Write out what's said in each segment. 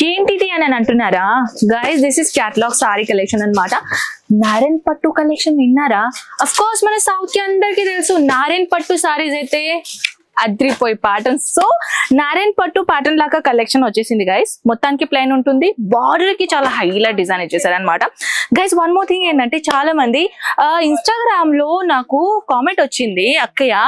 ఏంటిది అని అంటున్నారా guys? This is catalogue sorry collection అన్నమాట. నారాయణ్ పట్టు కలెక్షన్ విన్నారా? అఫ్ కోర్స్ మన సౌత్ కి అందరికి తెలుసు నారాయణ్ పట్టు సారీస్ అయితే అద్రిపోయి ప్యాటర్న్. సో నారాయణ్ పట్టు ప్యాటర్న్ లాగా కలెక్షన్ వచ్చేసింది గైస్. మొత్తానికి ప్లెయిన్ ఉంటుంది, బార్డర్ కి చాలా హైలైట్ డిజైన్ ఇచ్చేసారు అనమాట గైస్. వన్ మోర్ థింగ్ ఏంటంటే చాలా మంది ఇన్స్టాగ్రామ్ లో నాకు కామెంట్ వచ్చింది, అక్కయ్య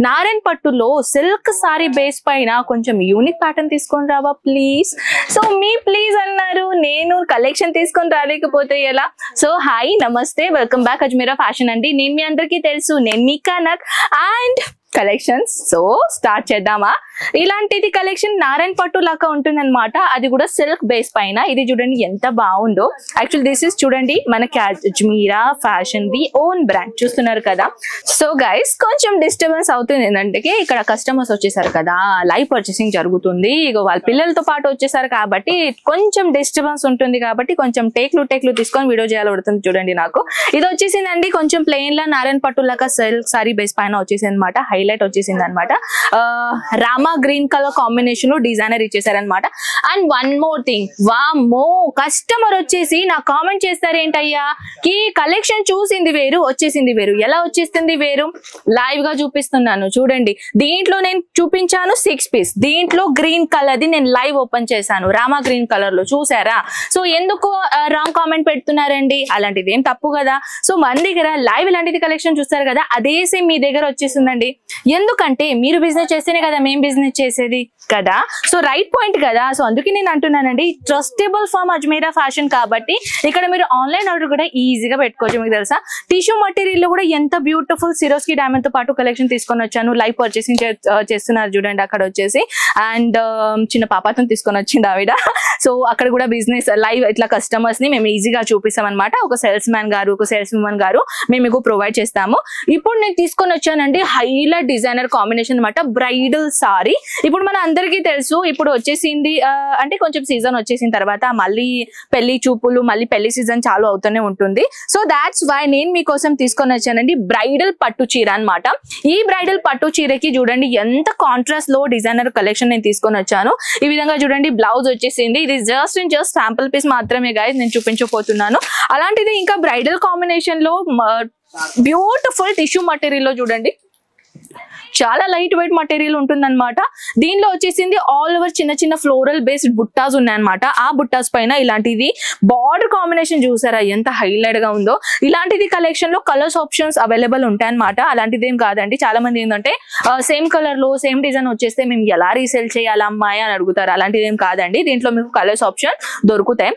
నారాయణ్ పట్టులో సిల్క్ సారీ బేస్ పైన కొంచెం యూనిక్ ప్యాటర్న్ తీసుకొని రావా ప్లీజ్. సో మీ ప్లీజ్ అన్నారు, నేను కలెక్షన్ తీసుకొని రాలేకపోతే ఎలా? సో హాయ్ నమస్తే, వెల్కమ్ బ్యాక్ అజ్మీరా ఫ్యాషన్ అండి. నేను మీ అందరికీ తెలుసు, నేను మీ Kanak and collections. So start చేద్దామా? ఇలాంటిది కలెక్షన్ నారాయణ్ పట్టు లాగా ఉంటుంది అనమాట, అది కూడా సిల్క్ బేస్ పైన. ఇది చూడండి ఎంత బాగుందో. యాక్చువల్ దిస్ ఇస్ చూడండి మన Ajmeera fashion the own brand, చూస్తున్నారు కదా. సో గైస్ కొంచెం డిస్టర్బెన్స్ అవుతుంది ఏంటంటే ఇక్కడ కస్టమర్స్ వచ్చేసారు కదా, లైవ్ పర్చేసింగ్ జరుగుతుంది, ఇక వాళ్ళ పిల్లలతో పాటు వచ్చేసారు కాబట్టి కొంచెం డిస్టర్బెన్స్ ఉంటుంది, కాబట్టి కొంచెం టేక్లు తీసుకొని వీడియో చేయాలవుతుంది. చూడండి నాకు ఇది వచ్చేసిందండి కొంచెం ప్లెయిన్ లా నారాయణ్ పట్టు లాగా సిల్క్ సారీ బేస్ పైన వచ్చేసింది అనమాట, హైలైట్ వచ్చేసింది అనమాట. రామా గ్రీన్ కలర్ కాంబినేషన్ లో డిజైనర్ ఇచ్చేసారనమాట. అండ్ వన్ మోర్ థింగ్, వామ్మో కస్టమర్ వచ్చేసి నా కామెంట్ చేస్తారేంటయ్యా ఈ కలెక్షన్ చూసింది వేరు వచ్చేసింది వేరు. ఎలా వచ్చేస్తుంది వేరు? లైవ్ గా చూపిస్తున్నాను చూడండి. దీంట్లో నేను చూపించాను 6 పీస్, దీంట్లో గ్రీన్ కలర్ ది నేను లైవ్ ఓపెన్ చేశాను రామా గ్రీన్ కలర్ లో, చూసారా? సో ఎందుకు రాంగ్ కామెంట్ పెడుతున్నారండి? అలాంటిది ఏం తప్పు కదా. సో మన దగ్గర లైవ్ ఇలాంటిది కలెక్షన్ చూస్తారు కదా, అదే సేమ్ మీ దగ్గర వచ్చేసిందండి. ఎందుకంటే మీరు బిజినెస్ చేస్తేనే కదా మేము బిజినెస్ చేసేది కదా. సో రైట్ పాయింట్ కదా. సో అందుకే నేను అంటున్నానండి, ట్రస్టబుల్ ఫర్మ్ అజ్మీరా ఫ్యాషన్ కాబట్టి ఇక్కడ మీరు ఆన్లైన్ ఆర్డర్ కూడా ఈజీగా పెట్టుకోవచ్చు. మీకు తెలుసా టిష్యూ మటీరియల్ లో కూడా ఎంత బ్యూటిఫుల్ సిరోస్కి డైమండ్ తో పాటు కలెక్షన్ తీసుకొని వచ్చాను. లైవ్ పర్చేసింగ్ చేస్తున్నారు చూడండి అక్కడ వచ్చేసి. అండ్ చిన్న పాపతో తీసుకొని వచ్చింది ఆవిడ. సో అక్కడ కూడా బిజినెస్ లైవ్ ఇట్లా కస్టమర్స్ ని మేము ఈజీగా చూపిస్తాం అనమాట. ఒక సేల్స్ మ్యాన్ గారు, ఒక సేల్స్ ఉమెన్ గారు మేము మీకు ప్రొవైడ్ చేస్తాము. ఇప్పుడు నేను తీసుకొని వచ్చానండి హైలైట్ డిజైనర్ కాంబినేషన్ అనమాట, బ్రైడల్ సారీ. ఇప్పుడు మన అందరికీ తెలుసు ఇప్పుడు వచ్చేసింది అంటే కొంచెం సీజన్ వచ్చేసిన తర్వాత మళ్ళీ పెళ్లి చూపులు, మళ్ళీ పెళ్లి సీజన్ చాలు అవుతూనే ఉంటుంది. సో దాట్స్ వై నేను మీకోసం తీసుకొని వచ్చానండి బ్రైడల్ పట్టు చీర అనమాట. ఈ బ్రైడల్ పట్టు చీరకి చూడండి ఎంత కాంట్రాస్ట్ లో డిజైనర్ కలెక్షన్ నేను తీసుకొని వచ్చాను. ఈ విధంగా చూడండి బ్లౌజ్ వచ్చేసింది. ఇది జస్ట్ శాంపుల్ పీస్ మాత్రమే గాయస్, నేను చూపించబోతున్నాను. అలాంటిది ఇంకా బ్రైడల్ కాంబినేషన్ లో బ్యూటిఫుల్ టిష్యూ మటీరియల్ లో చూడండి చాలా లైట్ వెయిట్ మటీరియల్ ఉంటుంది అనమాట. దీనిలో వచ్చేసింది ఆల్ ఓవర్ చిన్న చిన్న ఫ్లోరల్ బేస్డ్ బుట్టాస్ ఉన్నాయన్నమాట. ఆ బుట్టాస్ పైన ఇలాంటిది బార్డర్ కాంబినేషన్ చూసారా ఎంత హైలైట్ గా ఉందో. ఇలాంటిది కలెక్షన్ లో కలర్స్ ఆప్షన్స్ అవైలబుల్ ఉంటాయి అనమాట. అలాంటిది ఏం కాదండి, చాలా మంది ఏంటంటే సేమ్ కలర్ లో సేమ్ డిజైన్ వచ్చేస్తే మేము ఎలా రీసేల్ చేయాలా అమ్మాయి అని అడుగుతారు. అలాంటిది ఏం కాదండి, దీంట్లో మీకు కలర్స్ ఆప్షన్ దొరుకుతాయి.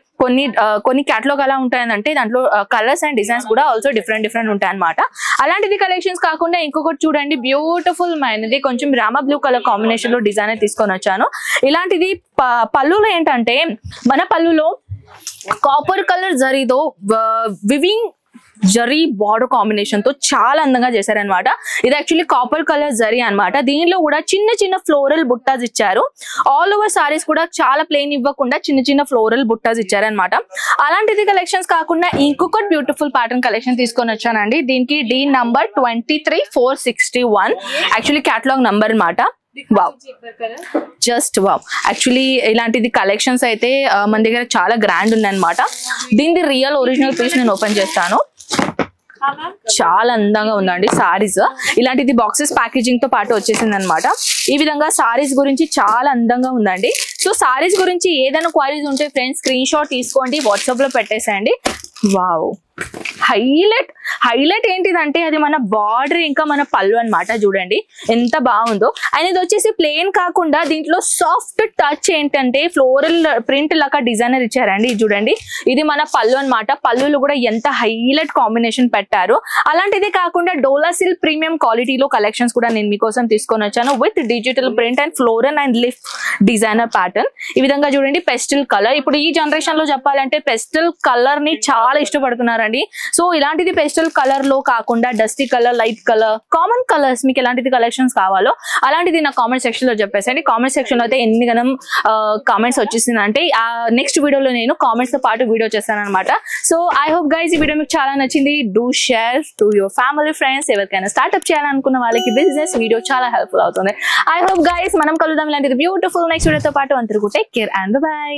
కొన్ని క్యాటలాగ్ అలా ఉంటాయంటే దాంట్లో కలర్స్ అండ్ డిజైన్స్ కూడా ఆల్సో డిఫరెంట్ ఉంటాయి అనమాట. అలాంటిది కలెక్షన్స్ కాకుండా ఇంకొకటి చూడండి బ్యూటిఫుల్ మైనది కొంచెం రామా బ్లూ కలర్ కాంబినేషన్ లో డిజైన్ తీసుకొని వచ్చాను. ఇలాంటిది పళ్ళులో ఏంటంటే మన పళ్ళులో కాపర్ కలర్ జరీతో వివింగ్ జరీ బార్డర్ కాంబినేషన్ తో చాలా అందంగా చేశారనమాట. ఇది యాక్చువల్లీ కాపర్ కలర్ జరీ అనమాట. దీనిలో కూడా చిన్న చిన్న ఫ్లోరల్ బుట్టాస్ ఇచ్చారు. ఆల్ ఓవర్ సారీస్ కూడా చాలా ప్లెయిన్ ఇవ్వకుండా చిన్న చిన్న ఫ్లోరల్ బుట్టాస్ ఇచ్చారనమాట. అలాంటిది కలెక్షన్స్ కాకుండా ఇంకొకటి బ్యూటిఫుల్ ప్యాటర్న్ కలెక్షన్ తీసుకొని వచ్చానండి. దీనికి D number 23461 actually catalogue number అనమాట. Wow, just wow. యాక్చువల్లీ ఇలాంటిది కలెక్షన్స్ అయితే మన దగ్గర చాలా గ్రాండ్ ఉన్నాయన్నమాట. దీనిది రియల్ ఒరిజినల్ పీస్ నేను ఓపెన్ చేస్తాను. చాలా అందంగా ఉందండి సారీస్. ఇలాంటిది బాక్సెస్ ప్యాకేజింగ్ తో పాటు వచ్చేసింది అనమాట. ఈ విధంగా సారీస్ గురించి చాలా అందంగా ఉందండి. సో సారీస్ గురించి ఏదైనా క్వైరీస్ ఉంటే ఫ్రెండ్స్ స్క్రీన్ షాట్ తీసుకోండి, వాట్సాప్ లో పెట్టేసేయండి. వావ్, హైలైట్ ఏంటిదంటే అది మన బార్డర్ ఇంకా మన పళ్ళు అనమాట. చూడండి ఎంత బాగుందో. అండ్ ఇది వచ్చేసి ప్లెయిన్ కాకుండా దీంట్లో సాఫ్ట్ టచ్ ఏంటంటే ఫ్లోరల్ ప్రింట్ లాగా డిజైనర్ ఇచ్చారండి. చూడండి ఇది మన పళ్ళు అనమాట. పళ్ళులు కూడా ఎంత హైలైట్ కాంబినేషన్ పెట్టారు. అలాంటిది కాకుండా డోలా సిల్క్ ప్రీమియం క్వాలిటీలో కలెక్షన్స్ కూడా నేను మీకోసం తీసుకొని వచ్చాను with digital print and floral and lift designer pattern. ఈ విధంగా చూడండి పెస్టల్ కలర్. ఇప్పుడు ఈ జనరేషన్ లో చెప్పాలంటే పెస్టల్ కలర్ ని చాలా ఇష్టపడుతున్నారు తీసుకున్నారండి. సో ఇలాంటిది పేస్టల్ కలర్ లో కాకుండా dusty colour, light colour, common colours మీకు ఎలాంటిది కలెక్షన్స్ కావాలో అలాంటిది నా కామెంట్ సెక్షన్ లో చెప్పేసండి. కామెంట్ సెక్షన్ లో అయితే ఎన్ని గనం కామెంట్స్ వచ్చేసింది అంటే ఆ నెక్స్ట్ వీడియోలో నేను కామెంట్స్ తో పాటు వీడియో చేస్తాను అనమాట. సో ఐ హోప్ గైస్ ఈ వీడియో మీకు చాలా నచ్చింది. Do share to your family, friends, ఎవరికైనా స్టార్ట్అప్ చేయాలనుకున్న వాళ్ళకి బిజినెస్ వీడియో చాలా హెల్ప్ఫుల్ అవుతుంది. ఐ హోప్ గైస్ మనం కలుద్దాం ఇలాంటిది బ్యూటిఫుల్ నెక్స్ట్ వీడియోతో పాటు. అందరికీ టేక్ కేర్ అండ్ బై.